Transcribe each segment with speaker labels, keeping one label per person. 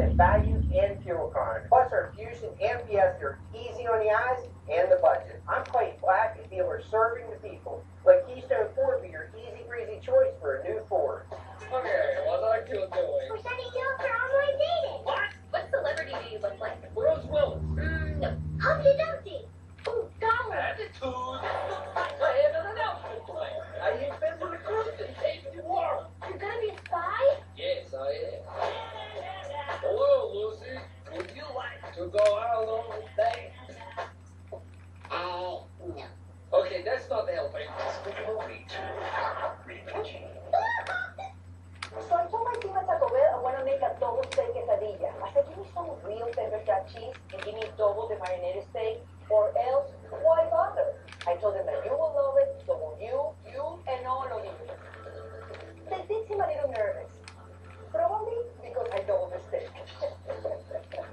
Speaker 1: in value and fuel economy. Plus, our Fusion and Fiesta are easy on the eyes and the budget. I'm quite black, a dealer serving the people. Let Keystone Ford be your easy breezy choice for a new Ford.
Speaker 2: Okay, what are you doing?
Speaker 3: We're sending deals for online dating.
Speaker 2: What?
Speaker 3: What celebrity do you look like?
Speaker 2: Bruce Willis.
Speaker 3: No. Humpty Dumpty. Ooh, Gollum.
Speaker 2: Attitude. I had an announcement to make. I have been recruited. Take the war.
Speaker 3: You're gonna be a spy?
Speaker 2: Yes, I am. Hello, Lucy. Would you like to go out on a date?
Speaker 3: No.
Speaker 2: Okay, that's not helping.
Speaker 4: So I told my team at Taco Bell I want to make a double steak quesadilla. I said, give me some real pepper jack cheese and give me double the marinated steak, or else why bother? I told them that you will love it, so will you, and all of you. They did seem a little nervous. Probably because I doubled the steak.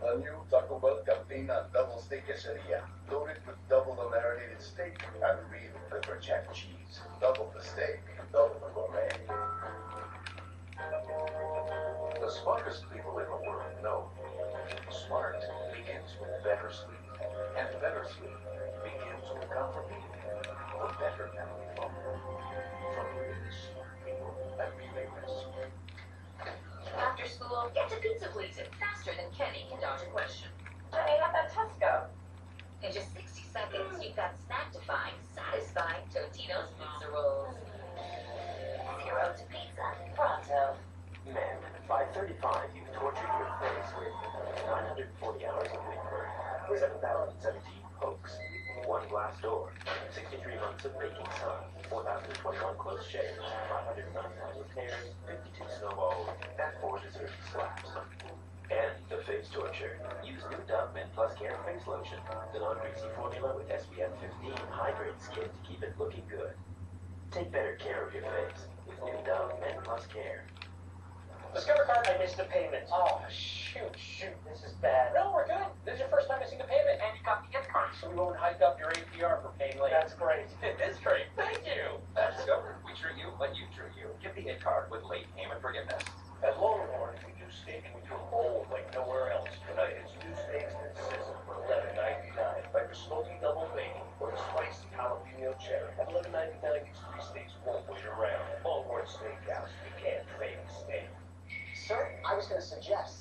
Speaker 5: A new Taco Bell Cantina double steak quesadilla, loaded with double the marinated steak and real pepper jack cheese. Double the steak, double the gourmet. The smartest people in the world know smart begins with better sleep, and better sleep begins with comfort. The better family phone from really smart people that really miss.
Speaker 6: After school, get to Pizza Please It faster than Kenny can dodge a question.
Speaker 4: Honey, how about Tesco?
Speaker 6: In just 60 seconds, you've got snack-defying, satisfying Totino's pizza rolls. 0 to pizza, pronto.
Speaker 7: Men, by 35, you've tortured your face with 940 hours of labor, 7,017 pokes, 1 glass door, 63 months of baking sun, 4,021 close shaves, 509 repairs, 52 snowballs, and 4 dessert slaps. And the face torture. Use new Dove Men Plus Care Face Lotion. The non-greasy formula with SPF 15 hydrates skin to keep it looking good. Take better care of your face with new Dove Men Plus Care.
Speaker 1: Discover card, I missed a payment. Oh, shoot, this is bad. No, we're good. This is your first time missing a payment, and you got the gift card, so we won't hike up your APR for paying late. That's great.
Speaker 2: It is great. Thank you. At Discover, we treat you like you treat you. Get the hit card with late payment forgiveness.
Speaker 5: At Longhorn, we do steak and we do old like nowhere else. Tonight it's two steaks that sizzle for $11.99. Like the smoky double bacon or the spicy jalapeno cheddar. At $11.99, these 3 steaks won't wait around. Longhorn Steakhouse, you can't fake steak.
Speaker 1: Sir, I was going to suggest